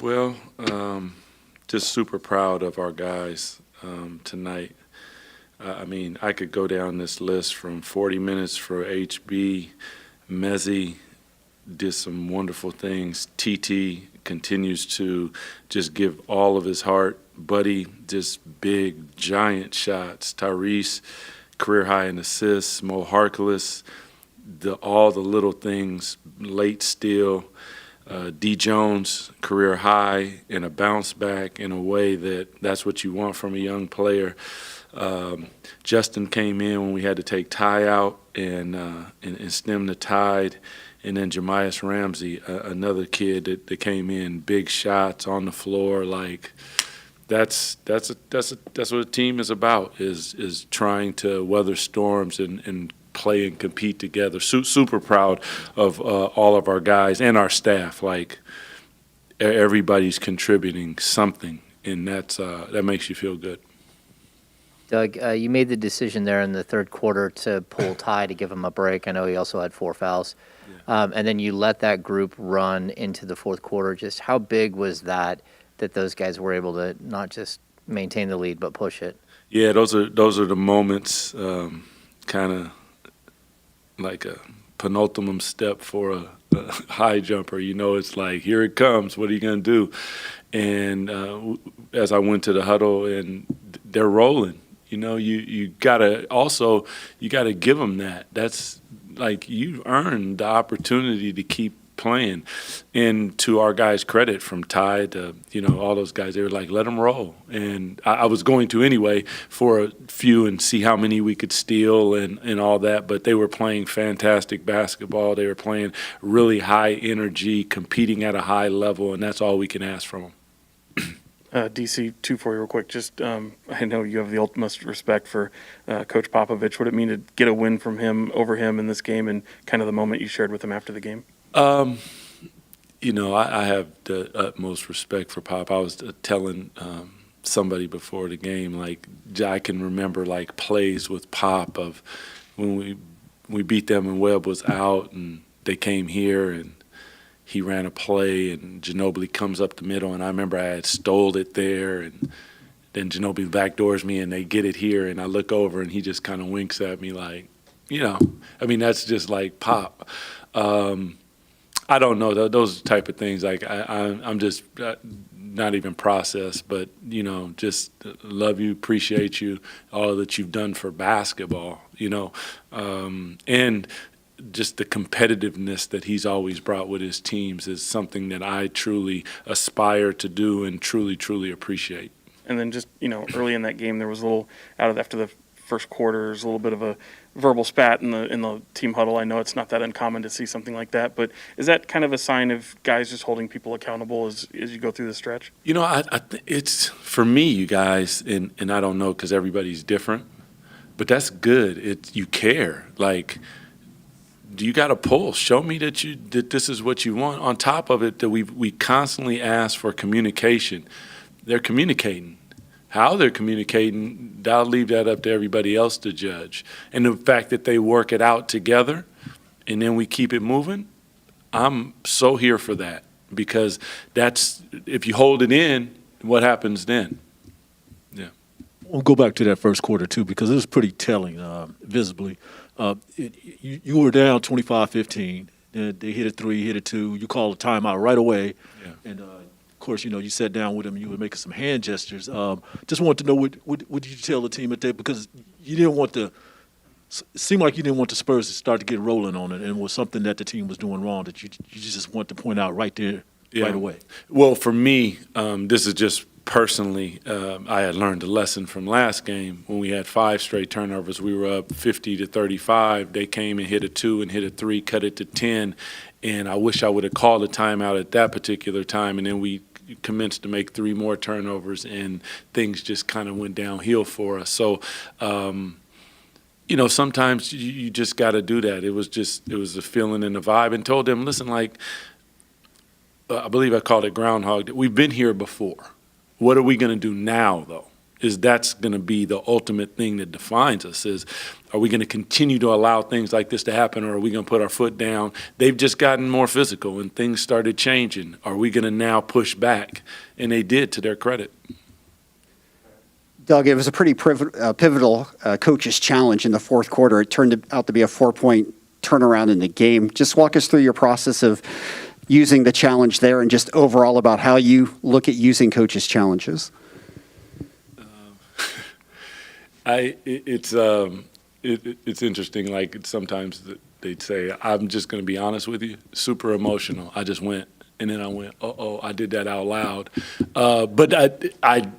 Well, just super proud of our guys tonight. I mean, I could go down this list from 40 minutes for HB. Mezzi did some wonderful things. TT continues to just give all of his heart. Buddy, just big, giant shots. Tyrese, career high in assists. Mo Harkless, all the little things, late steal. D. Jones, career high and a bounce back in a way that's what you want from a young player. Justin came in when we had to take Ty out and stem the tide. And then Jemias Ramsey, another kid that came in, big shots on the floor. Like that's what a team is about, is trying to weather storms and play and compete together. Super proud of all of our guys and our staff. Like everybody's contributing something, and that makes you feel good. Doug, you made the decision there in the third quarter to pull Ty to give him a break. I know he also had 4 fouls. Yeah. And then you let that group run into the fourth quarter. Just how big was that those guys were able to not just maintain the lead but push it? Yeah, those are the moments, kind of like a penultimate step for a high jumper. You know, it's like, here it comes. What are you going to do? And as I went to the huddle, and they're rolling. You know, you gotta give them that. That's like, you earned the opportunity to keep playing. And to our guys' credit, from Ty to all those guys, they were like, let them roll. And I was going to anyway for a few and see how many we could steal and all that. But they were playing fantastic basketball. They were playing really high energy, competing at a high level, and that's all we can ask from them. DC, 2 for you real quick. Just I know you have the ultimate respect for Coach Popovich. What did it mean to get a win from him over him in this game, and kind of the moment you shared with him after the game? I have the utmost respect for Pop. I was telling somebody before the game, like, I can remember like plays with Pop of when we beat them and Webb was out and they came here and he ran a play and Ginobili comes up the middle, and I remember I had stole it there, and then Ginobili backdoors me and they get it here, and I look over and he just kind of winks at me like, I mean, that's just like Pop. I don't know, those type of things. Like I'm just not even processed, but just love you, appreciate you, all that you've done for basketball, and just the competitiveness that he's always brought with his teams is something that I truly aspire to do and truly, truly appreciate. And then just, early in that game, there was a little, after the first quarter, there's a little bit of a verbal spat in the team huddle. I know it's not that uncommon to see something like that, but is that kind of a sign of guys just holding people accountable as you go through the stretch? It's, for me, you guys, and I don't know because everybody's different, but that's good. You care. Like, you got to pull. Show me that this is what you want. On top of it, that we constantly ask for communication. They're communicating. How they're communicating, I'll leave that up to everybody else to judge. And the fact that they work it out together and then we keep it moving, I'm so here for that, because that's, if you hold it in, what happens then? Yeah. We'll go back to that first quarter too, because it was pretty telling visibly. You were down 25-15. They hit a 3, hit a 2. You called a timeout right away. Yeah. And of course, you sat down with him. You were making some hand gestures. Just wanted to know what did you tell the team at that, because you didn't want it seemed like you didn't want the Spurs to start to get rolling on it, and it was something that the team was doing wrong that you just want to point out right there, right away. Well, for me, this is just personally, I had learned a lesson from last game when we had 5 straight turnovers. We were up 50-35. They came and hit a 2 and hit a 3, cut it to 10. And I wish I would have called a timeout at that particular time. And then we commenced to make 3 more turnovers, and things just kind of went downhill for us. So, sometimes you just got to do that. It was a feeling and a vibe, and told them, listen, like, I believe I called it groundhog. We've been here before. What are we going to do now, though? That's going to be the ultimate thing that defines us. Is are we going to continue to allow things like this to happen, or are we going to put our foot down? They've just gotten more physical, and things started changing. Are we going to now push back? And they did, to their credit. Doug, it was a pretty pivotal coach's challenge in the fourth quarter. It turned out to be a 4-point turnaround in the game. Just walk us through your process of using the challenge there, and just overall about how you look at using coaches' challenges. It's interesting. Like sometimes they'd say, "I'm just going to be honest with you." Super emotional. I just went, and then I went, "Oh, I did that out loud." But I,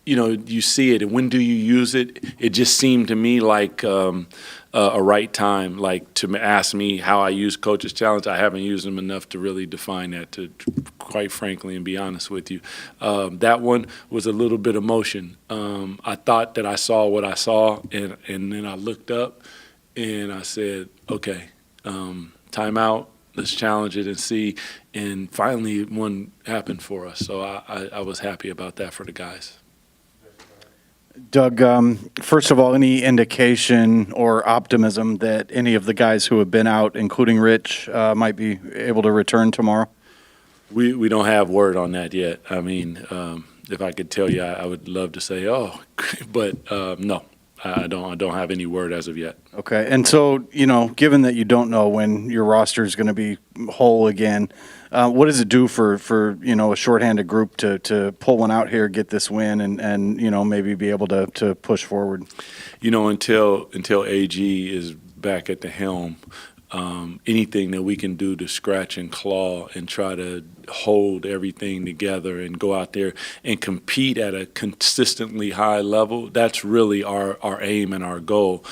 you see it, and when do you use it? It just seemed to me like a right time, like to ask me how I use coach's challenge. I haven't used them enough to really define that, to quite frankly, and be honest with you. That one was a little bit emotion. I thought that I saw what I saw, and then I looked up and I said, okay, time out. Let's challenge it and see. And finally, one happened for us. So I was happy about that for the guys. Doug, first of all, any indication or optimism that any of the guys who have been out, including Rich, might be able to return tomorrow? We don't have word on that yet. I mean, if I could tell you, I would love to say, but no, I don't have any word as of yet. Okay, and so, given that you don't know when your roster is going to be whole again, what does it do for a shorthanded group to pull one out here, get this win, and maybe be able to push forward? Until AG is back at the helm, anything that we can do to scratch and claw and try to hold everything together and go out there and compete at a consistently high level, that's really our aim and our goal.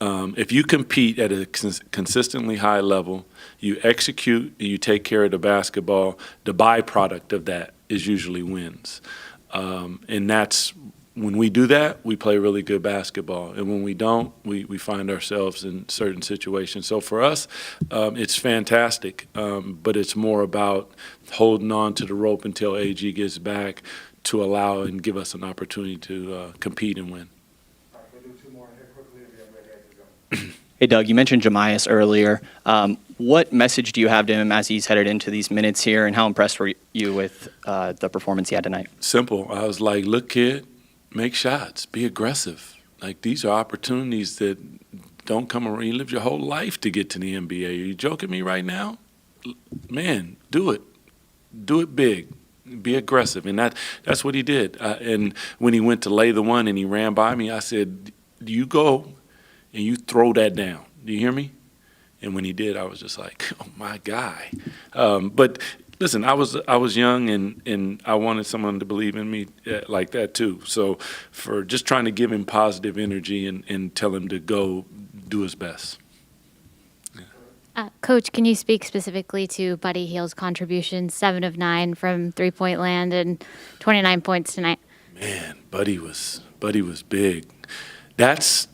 If you compete at a consistently high level, you execute, and you take care of the basketball, the byproduct of that is usually wins. And that's when we do that, we play really good basketball. And when we don't, we find ourselves in certain situations. So for us, it's fantastic, but it's more about holding on to the rope until AG gets back to allow and give us an opportunity to compete and win. Hey, Doug, you mentioned Jemias earlier. What message do you have to him as he's headed into these minutes here, and how impressed were you with the performance he had tonight? Simple. I was like, look, kid, make shots, be aggressive. Like, these are opportunities that don't come around. You lived your whole life to get to the NBA. Are you joking me right now? Man, do it. Do it big. Be aggressive. And that's what he did. And when he went to lay the one and he ran by me, I said, you go and you throw that down. Do you hear me? And when he did, I was just like, oh, my guy. But listen, I was young, and I wanted someone to believe in me like that too. So for just trying to give him positive energy and tell him to go do his best. Coach, can you speak specifically to Buddy Hield's contribution, 7 of 9 from three-point land and 29 points tonight? Man, Buddy was big. That's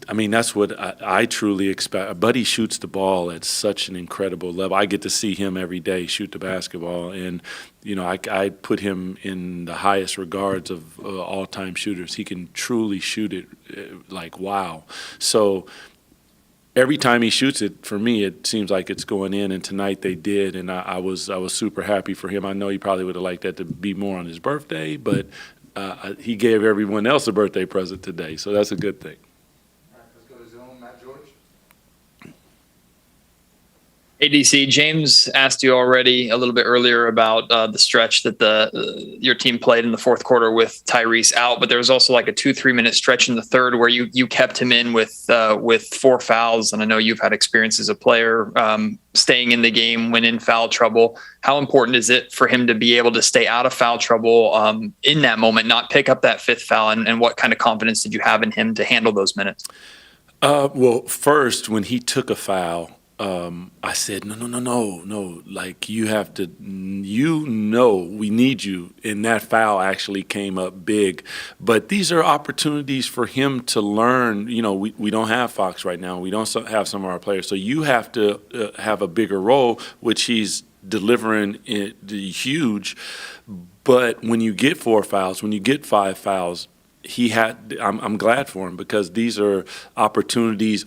what I truly expect. Buddy shoots the ball at such an incredible level. I get to see him every day shoot the basketball, and I put him in the highest regards of all-time shooters. He can truly shoot it like wow. So every time he shoots it, for me, it seems like it's going in, and tonight they did, and I was super happy for him. I know he probably would have liked that to be more on his birthday, but he gave everyone else a birthday present today, so that's a good thing. ADC, James asked you already a little bit earlier about the stretch that your team played in the fourth quarter with Tyrese out, but there was also like a 2-3 minute stretch in the third where you kept him in with 4 fouls. And I know you've had experience as a player staying in the game when in foul trouble. How important is it for him to be able to stay out of foul trouble in that moment, not pick up that 5th foul? And what kind of confidence did you have in him to handle those minutes? Well, first, when he took a foul, I said, no. Like, you have to, we need you. And that foul actually came up big. But these are opportunities for him to learn. We don't have Fox right now. We don't have some of our players. So you have to have a bigger role, which he's delivering huge. But when you get 4 fouls, when you get 5 fouls, I'm glad for him because these are opportunities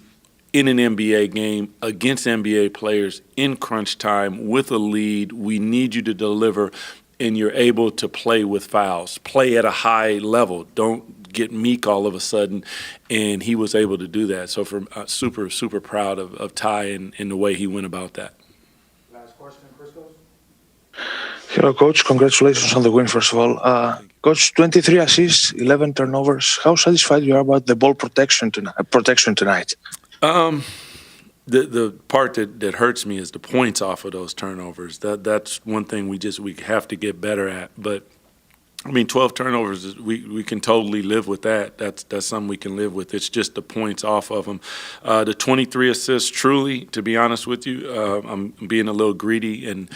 in an NBA game against NBA players in crunch time with a lead. We need you to deliver, and you're able to play with fouls, play at a high level. Don't get meek all of a sudden, and he was able to do that. So super, super proud of Ty and the way he went about that. Last question, Christos. Hello, Coach. Congratulations on the win, first of all. Coach, 23 assists, 11 turnovers. How satisfied you are about the ball protection tonight? The part that hurts me is the points off of those turnovers. That's one thing we have to get better at. But I mean, 12 turnovers, we can totally live with that. That's something we can live with. It's just the points off of them. The 23 assists, truly, to be honest with you, I'm being a little greedy, and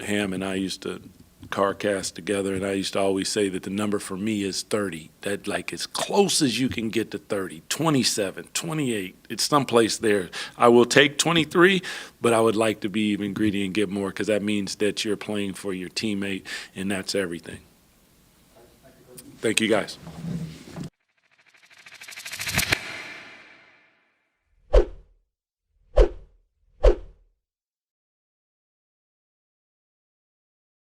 Ham and I used to car cast together, and I used to always say that the number for me is 30. That, like, as close as you can get to 30, 27, 28, it's someplace there. I will take 23, but I would like to be even greedy and get more because that means that you're playing for your teammate, and that's everything. Thank you, guys.